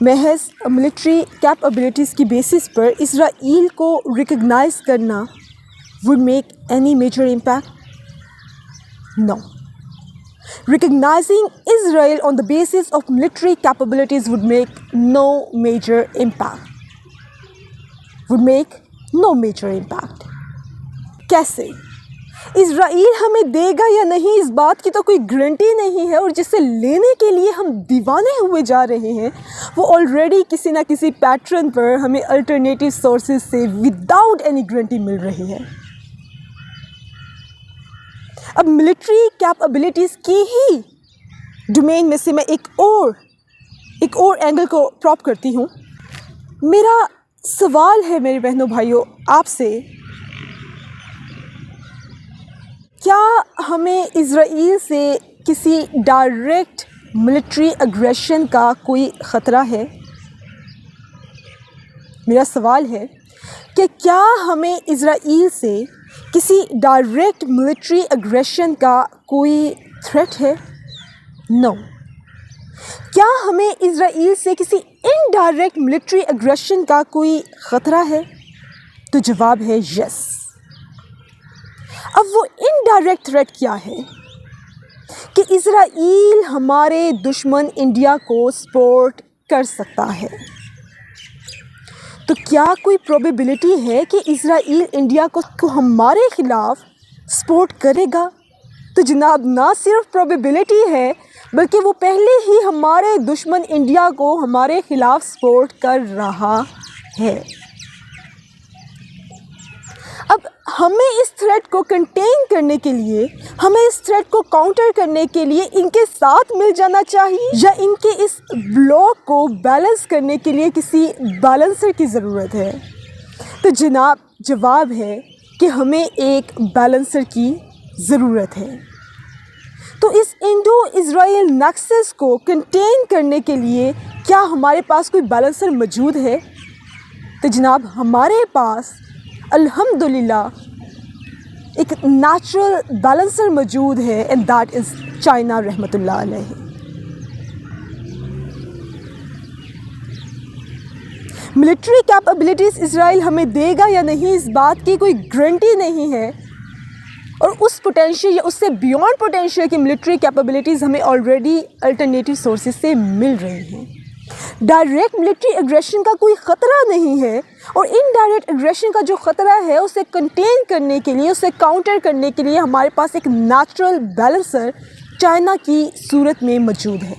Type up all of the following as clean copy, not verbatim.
محض military capabilities کی basis پر اسرائیل کو ریکگنائز کرنا would make any major impact? No. Recognizing Israel on the basis of military capabilities would make no major impact. Would make no major impact. کیسے؟ اسرائیل ہمیں دے گا یا نہیں اس بات کی تو کوئی گارنٹی نہیں ہے، اور جسے لینے کے لیے ہم دیوانے ہوئے جا رہے ہیں وہ آلریڈی کسی نہ کسی پیٹرن پر ہمیں الٹرنیٹیو سورسز سے وداؤٹ اینی گارنٹی مل رہی ہے۔ اب ملٹری کیپبلٹیز کی ہی ڈومین میں سے میں ایک اور اینگل کو پراپ کرتی ہوں۔ میرا سوال ہے میرے بہنوں بھائیوں آپ سے، کیا ہمیں اسرائیل سے کسی ڈائریکٹ ملٹری اگریشن کا کوئی خطرہ ہے؟ میرا سوال ہے کہ کیا ہمیں اسرائیل سے کسی ڈائریکٹ ملٹری اگریشن کا کوئی تھریٹ ہے؟ نو۔ کیا ہمیں اسرائیل سے کسی انڈائریکٹ ملٹری اگریشن کا کوئی خطرہ ہے؟ تو جواب ہے یس۔ اب وہ انڈائریکٹ تھریٹ کیا ہے؟ کہ اسرائیل ہمارے دشمن انڈیا کو سپورٹ کر سکتا ہے۔ تو کیا کوئی پروبیبلٹی ہے کہ اسرائیل انڈیا کو ہمارے خلاف سپورٹ کرے گا؟ تو جناب نہ صرف پروبیبلٹی ہے بلکہ وہ پہلے ہی ہمارے دشمن انڈیا کو ہمارے خلاف سپورٹ کر رہا ہے۔ اب ہمیں اس تھریٹ کو کنٹین کرنے کے لیے، ہمیں اس تھریٹ کو کاؤنٹر کرنے کے لیے ان کے ساتھ مل جانا چاہیے، یا ان کے اس بلاک کو بیلنس کرنے کے لیے کسی بیلنسر کی ضرورت ہے؟ تو جناب جواب ہے کہ ہمیں ایک بیلنسر کی ضرورت ہے۔ تو اس انڈو اسرائیل نیکسس کو کنٹین کرنے کے لیے کیا ہمارے پاس کوئی بیلنسر موجود ہے؟ تو جناب ہمارے پاس الحمدللہ ایک نیچرل بیلنسر موجود ہے، اینڈ دیٹ از چائنا رحمۃ اللہ علیہ۔ ملٹری کیپبلٹیز اسرائیل ہمیں دے گا یا نہیں اس بات کی کوئی گارنٹی نہیں ہے، اور اس پوٹینشیل یا اس سے بیونڈ پوٹینشیل کی ملٹری کیپبلٹیز ہمیں آلریڈی الٹرنیٹیو سورسز سے مل رہی ہیں۔ ڈائریکٹ ملٹری اگریشن کا کوئی خطرہ نہیں ہے، اور انڈائریکٹ اگریشن کا جو خطرہ ہے اسے کنٹین کرنے کے لیے، اسے کاؤنٹر کرنے کے لیے ہمارے پاس ایک نیچرل بیلنسر چائنا کی صورت میں موجود ہے۔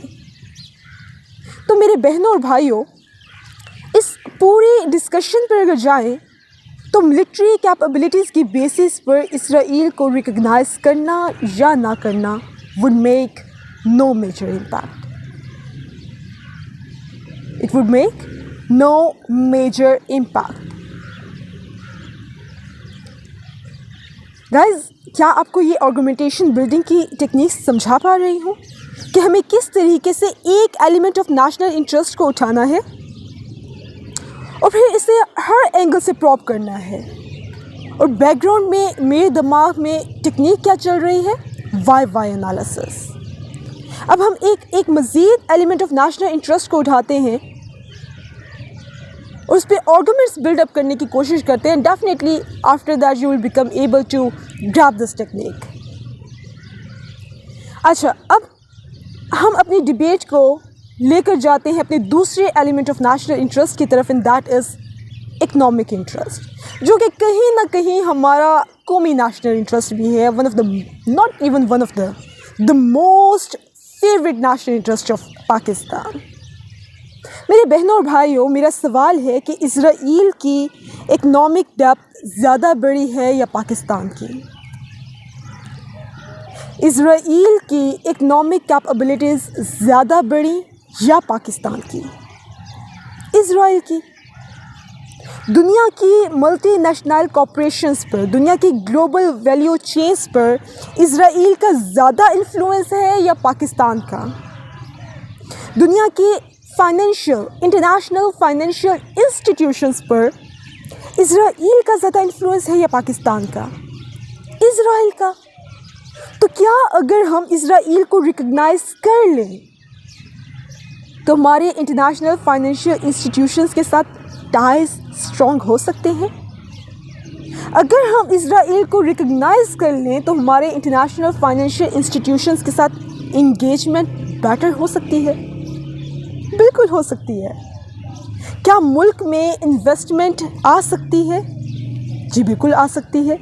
تو میرے بہنوں اور بھائیوں، اس پوری ڈسکشن پر اگر جائیں تو ملٹری کیپبلٹیز کی بیسس پر اسرائیل کو ریکگنائز کرنا یا نہ کرنا would make no major impact. It would make no major impact. Guys, کیا آپ کو یہ آرگومنٹیشن بلڈنگ کی ٹیکنیکس سمجھا پا رہی ہوں کہ ہمیں کس طریقے سے ایک ایلیمنٹ آف نیشنل انٹرسٹ کو اٹھانا ہے اور پھر اسے ہر اینگل سے پراپ کرنا ہے، اور بیک گراؤنڈ میں میرے دماغ میں ٹیکنیک کیا چل رہی ہے؟ Why analysis. اب ہم ایک مزید ایلیمنٹ آف نیشنل انٹرسٹ کو اٹھاتے ہیں اور اس پہ آرگومنٹس بلڈ اپ کرنے کی کوشش کرتے ہیں، definitely after that you will become able to grab this technique. اچھا، اب ہم اپنی ڈبیٹ کو لے کر جاتے ہیں اپنے دوسرے ایلیمنٹ آف نیشنل انٹرسٹ کی طرف، and that is economic interest, جو کہ کہیں نہ کہیں ہمارا قومی نیشنل انٹرسٹ بھی ہے، one of the most favourite national interest of Pakistan. میرے بہنوں اور بھائیوں، میرا سوال ہے کہ اسرائیل کی اکنامک ڈیپتھ زیادہ بڑی ہے یا پاکستان کی؟ اسرائیل کی اکنامک کیپبلٹیز زیادہ بڑی یا پاکستان کی؟ اسرائیل کی۔ دنیا کی ملٹی نیشنل کارپوریشنز پر، دنیا کی گلوبل ویلیو چینز پر اسرائیل کا زیادہ انفلوئنس ہے یا پاکستان کا؟ دنیا کی انٹرنیشنل فائنینشیل انسٹیٹیوشنز پر اسرائیل کا زیادہ انفلوئنس ہے یا پاکستان کا؟ اسرائیل کا۔ تو کیا اگر ہم اسرائیل کو ریکگنائز کر لیں تو ہمارے انٹرنیشنل فائنینشیل انسٹیٹیوشنز کے ساتھ ٹائز اسٹرانگ ہو سکتے ہیں. اگر ہم اسرائیل کو ریکگنائز کر لیں تو ہمارے انٹرنیشنل فائنینشیل انسٹیٹیوشنز کے ساتھ انگیجمنٹ بیٹر ہو سکتی ہے. بالکل ہو سکتی ہے. کیا ملک میں انویسٹمنٹ آ سکتی ہے؟ جی بالکل آ سکتی ہے.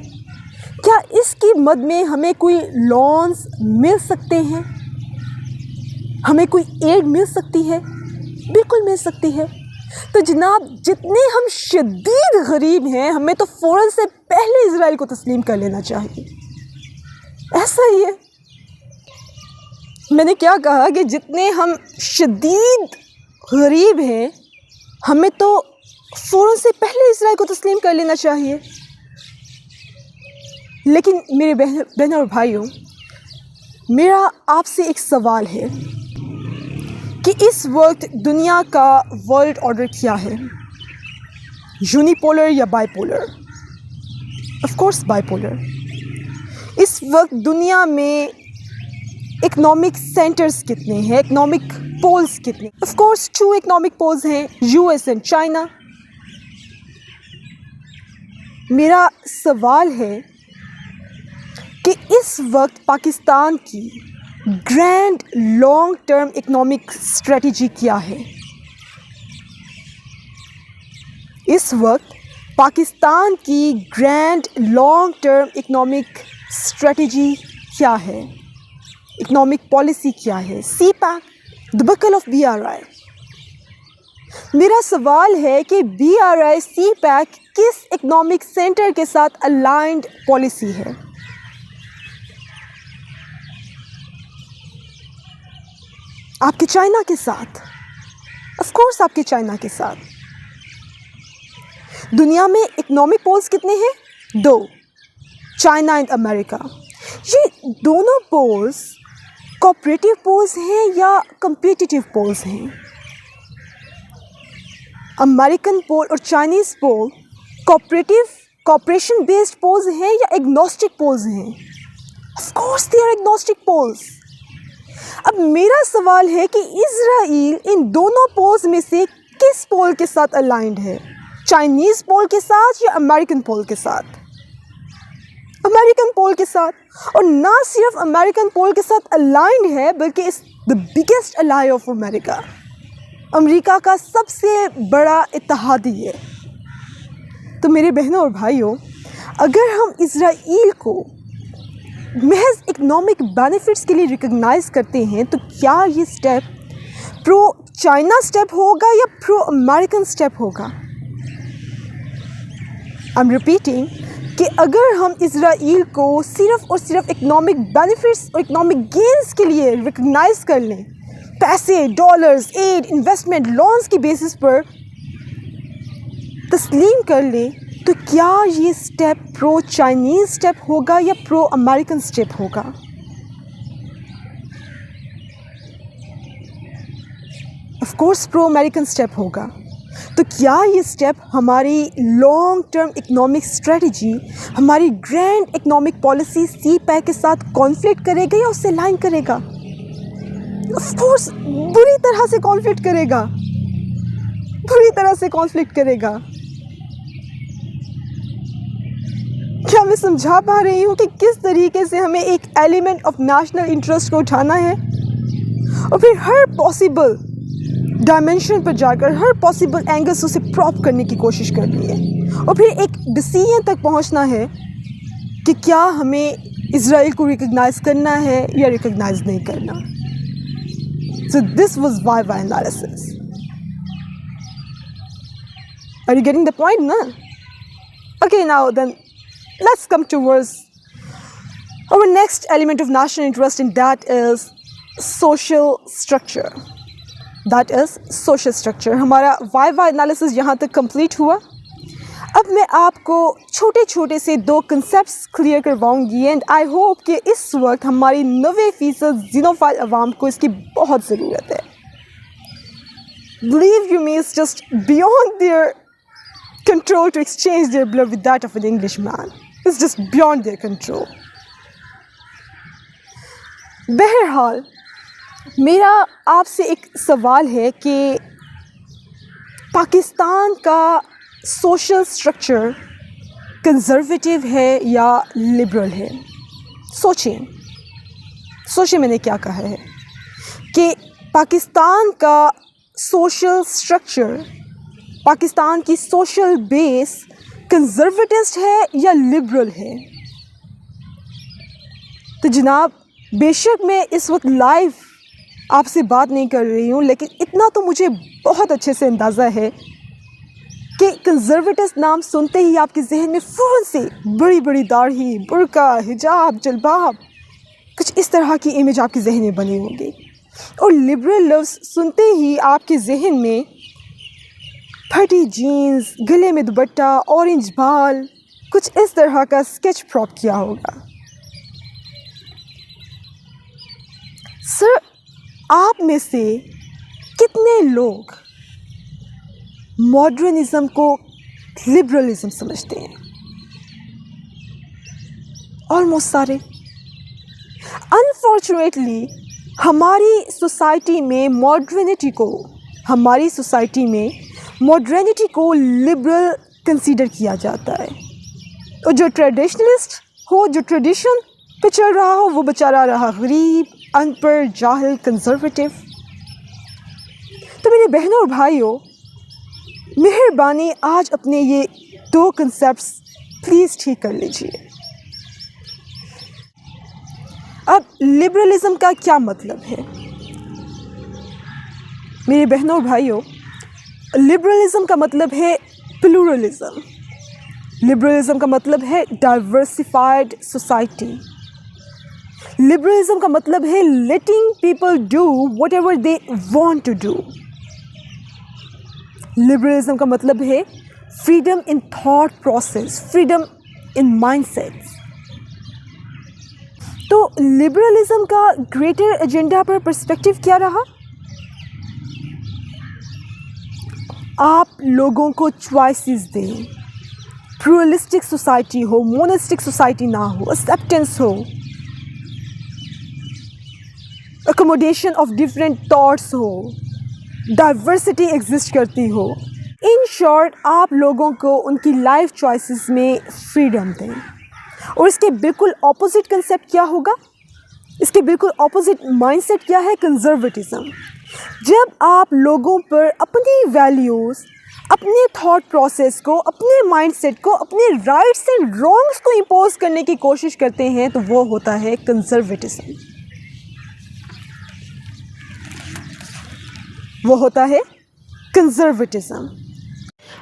کیا اس کی مد میں ہمیں کوئی لونز مل سکتے ہیں؟ ہمیں کوئی ایڈ مل سکتی ہے؟ بالکل مل سکتی ہے. تو جناب جتنے ہم شدید غریب ہیں ہمیں تو فوراً سے پہلے اسرائیل کو تسلیم کر لینا چاہیے. ایسا ہی ہے. میں نے کیا کہا کہ جتنے ہم شدید غریب ہیں ہمیں تو فوراً سے پہلے اسرائیل کو تسلیم کر لینا چاہیے. لیکن میرے بہنوں اور بھائیوں، میرا آپ سے ایک سوال ہے کہ اس وقت دنیا کا ورلڈ آرڈر کیا ہے؟ یونیپولر یا bipolar? Of course bipolar. اس وقت دنیا میں اکنامک سینٹرز کتنے ہیں؟ اکنامک پولز کتنے؟ آف کورس 2 اکنامک پولز ہیں، یو ایس اینڈ چائنا. میرا سوال ہے کہ اس وقت پاکستان کی grand long term economic strategy کیا ہے؟ اس وقت پاکستان کی grand long term economic strategy کیا ہے؟ اکنامک پالیسی کیا ہے؟ سی پیک دی بکل آف BRI. میرا سوال ہے کہ BRI سی پیک کس اکنامک سینٹر کے ساتھ الائنڈ پالیسی ہے؟ آپ کے چائنا کے ساتھ. آف کورس آپ کے چائنا کے ساتھ. دنیا میں اکنامک پولز کتنے ہیں؟ 2، چائنا اینڈ امریکہ. یہ دونوں پولز کوآپریٹو پولز ہیں یا کمپیٹیٹیو پولز ہیں؟ امریکن پول اور Chinese pole cooperation based poles ہیں یا ایگنوسٹک پولز ہیں؟ Of course they are agnostic poles. اب میرا سوال ہے کہ اسرائیل ان دونوں پولز میں سے کس پول کے ساتھ الائنڈ ہے؟ چائنیز پول کے ساتھ یا امریکن پول کے ساتھ؟ امریکن پول کے ساتھ. اور نہ صرف امریکن پول کے ساتھ الائنڈ ہے بلکہ اس the biggest Allai of America. امریکہ کا سب سے بڑا اتحادی ہے. تو میرے بہنوں اور بھائیوں، اگر ہم اسرائیل کو محض اکنامک بینیفٹس کے لیے ریکگنائز کرتے ہیں تو کیا یہ سٹیپ پرو چائنا سٹیپ ہوگا یا پرو امریکن سٹیپ ہوگا؟ آئی ایم ریپیٹنگ کہ اگر ہم اسرائیل کو صرف اور صرف اکنامک بینیفٹس اور اکنامک گینز کے لیے ریکگنائز کر لیں، پیسے، ڈالرز، ایڈ، انویسٹمنٹ، لونز کی بیسس پر تسلیم کر لیں، تو کیا یہ سٹیپ پرو چائنیز سٹیپ ہوگا یا پرو امریکن سٹیپ ہوگا؟ Of course pro American step ہوگا. تو کیا یہ سٹیپ ہماری لانگ ٹرم اکنامک اسٹریٹجی، ہماری گرینڈ اکنامک پالیسی سی پیک کے ساتھ کانفلکٹ کرے گا یا اس سے لائن کرے گا؟ آف کورس بری طرح سے کانفلکٹ کرے گا. بری طرح سے کانفلکٹ کرے گا. کیا میں سمجھا پا رہی ہوں کہ کس طریقے سے ہمیں ایک ایلیمنٹ آف نیشنل انٹرسٹ کو اٹھانا ہے اور پھر ہر پاسبل ڈائمینشن پر جا کر ہر پاسبل اینگل سے اسے پراپ کرنے کی کوشش کرنی ہے اور پھر ایک ڈیسیژن تک پہنچنا ہے کہ کیا ہمیں اسرائیل کو ریکگنائز کرنا ہے یا ریکگنائز نہیں کرنا. So this was why analysis. Are you getting the point, no? Okay, now then let's come towards our next element of national interest, and that is social structure. That is social structure. ہمارا why analysis یہاں تک complete ہوا. اب میں آپ کو چھوٹے چھوٹے سے 2 کنسیپٹس کلیئر کرواؤں گی اینڈ آئی ہوپ کہ اس وقت ہماری 90% زینوفائل عوام کو اس کی بہت ضرورت ہے. Believe you me, it's just beyond their control to exchange their blood with that of an Englishman. It's just beyond their control. بہرحال میرا آپ سے ایک سوال ہے کہ پاکستان کا سوشل سٹرکچر کنزرویٹیو ہے یا لبرل ہے؟ سوچیں میں نے کیا کہا ہے کہ پاکستان کا سوشل سٹرکچر، پاکستان کی سوشل بیس کنزرویٹسٹ ہے یا لبرل ہے؟ تو جناب، بے شک میں اس وقت لائیو آپ سے بات نہیں کر رہی ہوں، لیکن اتنا تو مجھے بہت اچھے سے اندازہ ہے کہ کنزرویٹسٹ نام سنتے ہی آپ کے ذہن میں فوراً سے بڑی بڑی داڑھی، برقع، حجاب، جلباب، کچھ اس طرح کی امیج آپ کے ذہن میں بنی ہوں گی، اور لبرل لفظ سنتے ہی آپ کے ذہن میں پھٹی جینز، گلے میں دوپٹہ، اورنج بال، کچھ اس طرح کا اسکیچ پراپ کیا ہوگا۔ سر، آپ میں سے کتنے لوگ ماڈرنزم کو لبرلزم سمجھتے ہیں؟ آلموسٹ سارے۔ انفارچونیٹلی ہماری سوسائٹی میں ماڈرنٹی کو لبرل کنسیڈر کیا جاتا ہے، اور جو ٹریڈیشنلسٹ ہو، جو ٹریڈیشن پہ چل رہا ہو، وہ بیچارہ رہا غریب، ان پڑھ، جاہل، کنزرویٹیو۔ تو میرے بہنوں اور بھائیوں، مہربانی آج اپنے یہ دو کنسیپٹس پلیز ٹھیک کر لیجیے۔ اب لبرلزم کا کیا مطلب ہے؟ میرے بہنوں اور بھائیوں، لبرلزم کا مطلب ہے پلورلزم، لبرلزم کا مطلب ہے ڈائیورسفائڈ سوسائٹی، لبرلزم کا مطلب ہے letting people do whatever they want to do, liberalism کا مطلب ہے freedom in thought process, freedom in mindsets. تو لبرلزم کا گریٹر ایجنڈا پر پرسپیکٹو کیا رہا؟ آپ لوگوں کو چوائسیز دیں، پلورلسٹک سوسائٹی ہو، مونسٹک سوسائٹی نہ ہو، ایکسیپٹنس ہو، اکوموڈیشن آف ڈفرینٹ تھاٹس ہو، ڈائیورسٹی ایگزسٹ کرتی ہو۔ ان شارٹ، آپ لوگوں کو ان کی لائف چوائسیز میں فریڈم دیں۔ اور اس کے بالکل اپوزٹ کنسیپٹ کیا ہوگا؟ اس کے بالکل اپوزٹ مائنڈ سیٹ کیا ہے؟ کنزرویٹزم۔ جب آپ لوگوں پر اپنی ویلیوز، اپنے تھاٹ پروسیس کو، اپنے مائنڈ سیٹ کو، اپنے رائٹس اینڈ رانگس کو امپوز کرنے کی کوشش کرتے ہیں، تو وہ ہوتا ہے کنزرویٹزم، وہ ہوتا ہے کنزرویٹزم۔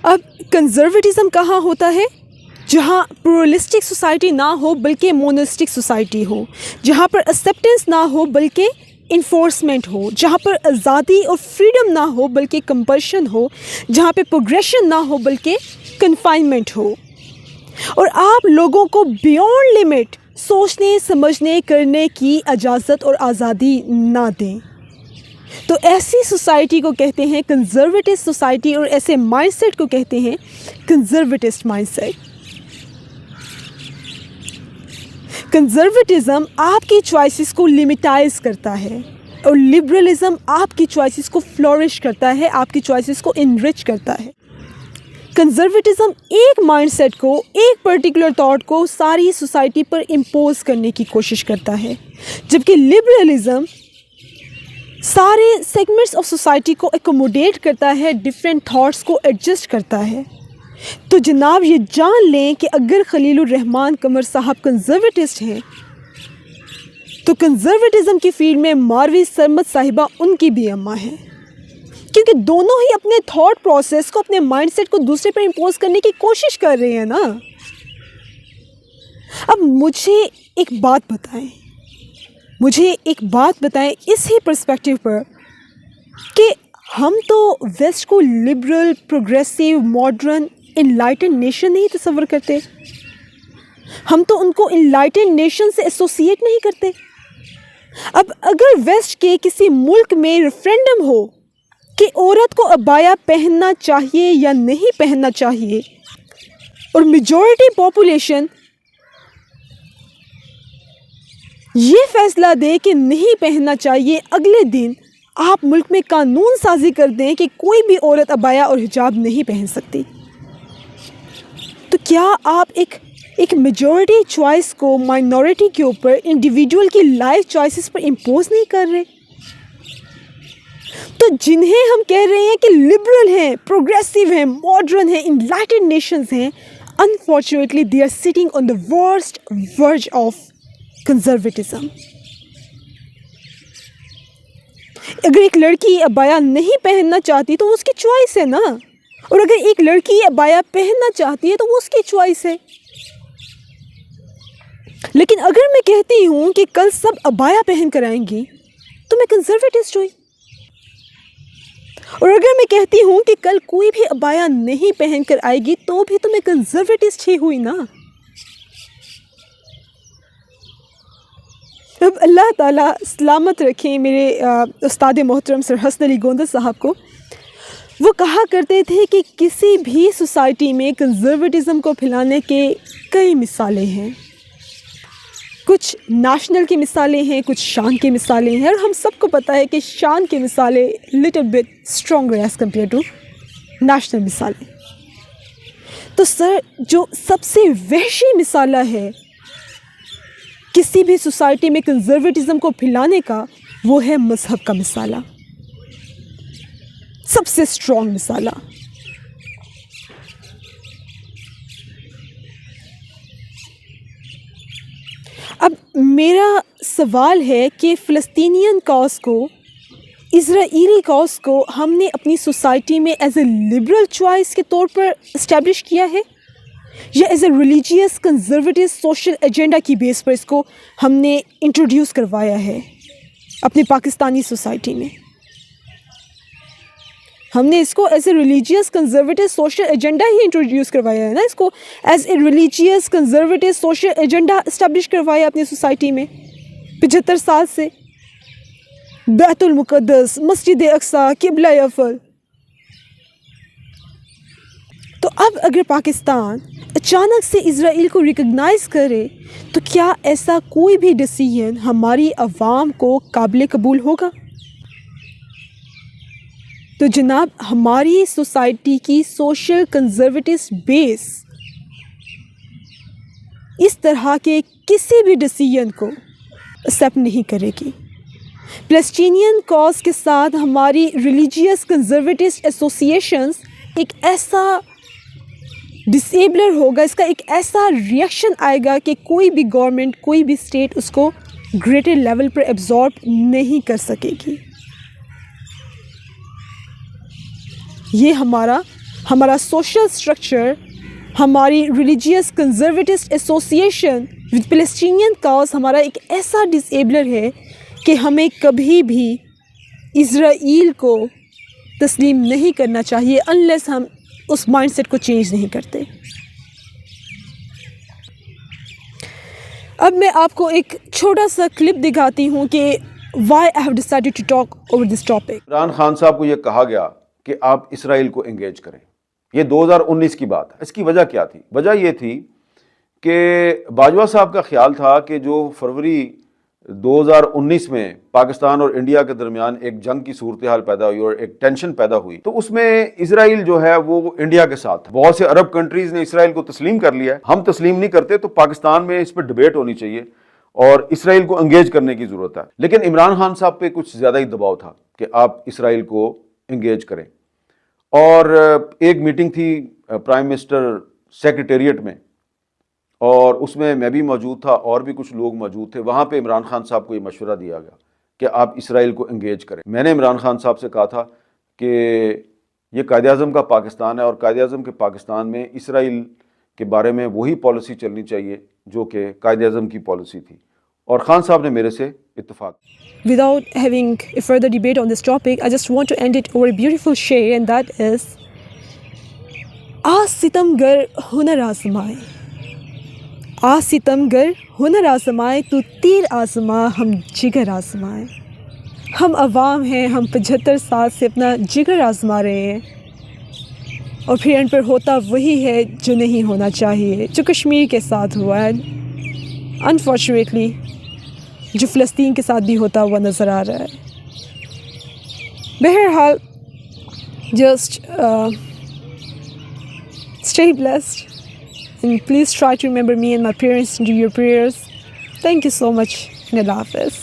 اب کنزرویٹزم کہاں ہوتا ہے؟ جہاں پلورلسٹک سوسائٹی نہ ہو بلکہ مونسٹک سوسائٹی ہو، جہاں پر ایکسیپٹنس نہ ہو بلکہ انفورسمنٹ ہو، جہاں پر آزادی اور فریڈم نہ ہو بلکہ کمپلشن ہو، جہاں پہ پروگریشن نہ ہو بلکہ کنفائنمنٹ ہو، اور آپ لوگوں کو بیونڈ لمٹ سوچنے، سمجھنے، کرنے کی اجازت اور آزادی نہ دیں، تو ایسی سوسائٹی کو کہتے ہیں کنزرویٹو سوسائٹی، اور ایسے مائنڈ سیٹ کو کہتے ہیں کنزرویٹسٹ مائنڈ سیٹ۔ کنزرویٹزم آپ کی چوائسیز کو لمیٹائز کرتا ہے، اور لبرلزم آپ کی چوائسیز کو فلورش کرتا ہے، آپ کی چوائسیز کو انرچ کرتا ہے۔ کنزرویٹزم ایک مائنڈ سیٹ کو، ایک پرٹیکولر تھاٹ کو ساری سوسائٹی پر امپوز کرنے کی کوشش کرتا ہے، جبکہ لبرلزم سارے سیگمنٹس آف سوسائٹی کو ایکوموڈیٹ کرتا ہے، ڈفرینٹ تھاٹس کو ایڈجسٹ کرتا ہے۔ تو جناب، یہ جان لیں کہ اگر خلیل الرحمن قمر صاحب کنزرویٹسٹ ہیں، تو کنزرویٹزم کی فیلڈ میں ماروی سرمد صاحبہ ان کی بھی اماں ہیں، کیونکہ دونوں ہی اپنے تھاٹ پروسیس کو، اپنے مائنڈ سیٹ کو دوسرے پر امپوز کرنے کی کوشش کر رہے ہیں نا۔ اب مجھے ایک بات بتائیں اسی پرسپیکٹو پر کہ ہم تو ویسٹ کو liberal, progressive, modern, enlighten nation نہیں تصور کرتے، ہم تو ان کو انلائٹن نیشن سے ایسوسیٹ نہیں کرتے۔ اب اگر ویسٹ کے کسی ملک میں ریفرینڈم ہو کہ عورت کو عبایا پہننا چاہیے یا نہیں پہننا چاہیے، اور میجورٹی پاپولیشن یہ فیصلہ دے کہ نہیں پہننا چاہیے، اگلے دن آپ ملک میں قانون سازی کر دیں کہ کوئی بھی عورت عبایا اور حجاب نہیں پہن سکتی، تو کیا آپ ایک میجورٹی چوائس کو مائنورٹی کے اوپر، انڈیویجول کی لائف چوائسز پر امپوز نہیں کر رہے؟ تو جنہیں ہم کہہ رہے ہیں کہ لبرل ہیں، پروگریسو ہیں، ماڈرن ہیں، انلائٹنڈ نیشنز ہیں، unfortunately they are sitting on the worst verge of conservatism. اگر ایک لڑکی عبایا نہیں پہننا چاہتی تو وہ اس کی چوائس ہے نا، اور اگر ایک لڑکی عبایا پہننا چاہتی ہے تو وہ اس کی چوائس ہے. لیکن اگر میں کہتی ہوں کہ کل سب عبایا پہن کر آئیں گی تو میں کنزرویٹسٹ ہوئی، اور اگر میں کہتی ہوں کہ کل کوئی بھی عبایا نہیں پہن کر آئے گی تو بھی تو میں کنزرویٹسٹ ہی ہوئی نا. اب اللہ تعالیٰ سلامت رکھیں میرے استاد محترم سر حسن علی گوندل صاحب کو. وہ کہا کرتے تھے کہ کسی بھی سوسائٹی میں کنزرویٹزم کو پھیلانے کے کئی مثالیں ہیں، کچھ نیشنل کی مثالیں ہیں، کچھ شان کی مثالیں ہیں، اور ہم سب کو پتہ ہے کہ شان کی مثالیں little bit stronger as compare to national مثالیں. تو سر جو سب سے وحشی مثالہ ہے کسی بھی سوسائٹی میں کنزرویٹزم کو پھیلانے کا، وہ ہے مذہب کا مثالہ، سب سے اسٹرانگ مثالہ. اب میرا سوال ہے کہ فلسطینین کاز کو، اسرائیلی کاز کو ہم نے اپنی سوسائٹی میں ایز اے لبرل چوائس کے طور پر اسٹیبلش کیا ہے، یا as a religious conservative social agenda کی بیس پر اس کو ہم نے انٹروڈیوس کروایا ہے اپنی پاکستانی سوسائٹی میں؟ ہم نے اس کو as a religious conservative social agenda he introduce کروایا ہے نا، اس کو as a religious conservative social agenda establish کروایا اپنی سوسائٹی میں 75 سال سے. بیت المقدس، مسجد اقصیٰ، قبلہ اول. تو اب اگر پاکستان اچانک سے اسرائیل کو ریکگنائز کرے تو کیا ایسا کوئی بھی ڈیسیژن ہماری عوام کو قابل قبول ہوگا؟ تو جناب ہماری سوسائٹی کی سوشل کنزرویٹسٹ بیس اس طرح کے کسی بھی ڈیسیژن کو ایکسیپٹ نہیں کرے گی. فلسطینین کاز کے ساتھ ہماری ریلیجیس کنزرویٹسٹ ایسوسیشنز ایک ایسا ڈسیبلر ہوگا، اس کا ایک ایسا ریئیکشن آئے گا کہ کوئی بھی گورنمنٹ، کوئی بھی اسٹیٹ اس کو گریٹر لیول پر ایبزارب نہیں کر سکے گی. یہ ہمارا سوشل اسٹرکچر، ہماری ریلیجیس کنزرویٹسٹ ایسوسیشن ود فلسطینین کاز ہمارا ایک ایسا ڈسیبلر ہے کہ ہمیں کبھی بھی اسرائیل کو تسلیم نہیں کرنا چاہیے انلیس ہم اس مائنڈ سیٹ کو چینج نہیں کرتے. اب میں آپ کو ایک چھوٹا سا کلپ دکھاتی ہوں کہ why I have decided to talk over this topic. Imran Khan sahib کو یہ کہا گیا کہ آپ اسرائیل کو انگیج کریں. یہ 2019 کی بات ہے. اس کی وجہ کیا تھی؟ وجہ یہ تھی کہ باجوہ صاحب کا خیال تھا کہ جو فروری 2019 میں پاکستان اور انڈیا کے درمیان ایک جنگ کی صورتحال پیدا ہوئی اور ایک ٹینشن پیدا ہوئی، تو اس میں اسرائیل جو ہے وہ انڈیا کے ساتھ، بہت سے عرب کنٹریز نے اسرائیل کو تسلیم کر لیا ہے. ہم تسلیم نہیں کرتے، تو پاکستان میں اس پہ ڈیبیٹ ہونی چاہیے اور اسرائیل کو انگیج کرنے کی ضرورت ہے. لیکن عمران خان صاحب پہ کچھ زیادہ ہی دباؤ تھا کہ آپ اسرائیل کو انگیج کریں. اور ایک میٹنگ تھی پرائم منسٹر سیکریٹریٹ میں، اور اس میں بھی موجود تھا اور بھی کچھ لوگ موجود تھے. وہاں پہ عمران خان صاحب کو یہ مشورہ دیا گیا کہ آپ اسرائیل کو انگیج کریں. میں نے عمران خان صاحب سے کہا تھا کہ یہ قائد اعظم کا پاکستان ہے، اور قائد اعظم کے پاکستان میں اسرائیل کے بارے میں وہی پالیسی چلنی چاہیے جو کہ قائد اعظم کی پالیسی تھی. اور خان صاحب نے میرے سے اتفاق. Without having a further debate on this topic, I just want to end it over a beautiful share, and that is: ستمگر ہنر آزمائے، ستمگر ہنر آزمائے، تو تیر آزما ہم جگر آزمائے. ہم عوام ہیں، ہم 75 سال سے اپنا جگر آزما رہے ہیں، اور پھر ان پر ہوتا وہی ہے جو نہیں ہونا چاہیے، جو کشمیر کے ساتھ ہوا ہے. انفارچونیٹلی جو فلسطین کے ساتھ بھی ہوتا ہوا نظر آ رہا ہے. بہرحال just stay blessed and please try to remember me and my parents into your prayers. Thank you so much and Allah Hafiz.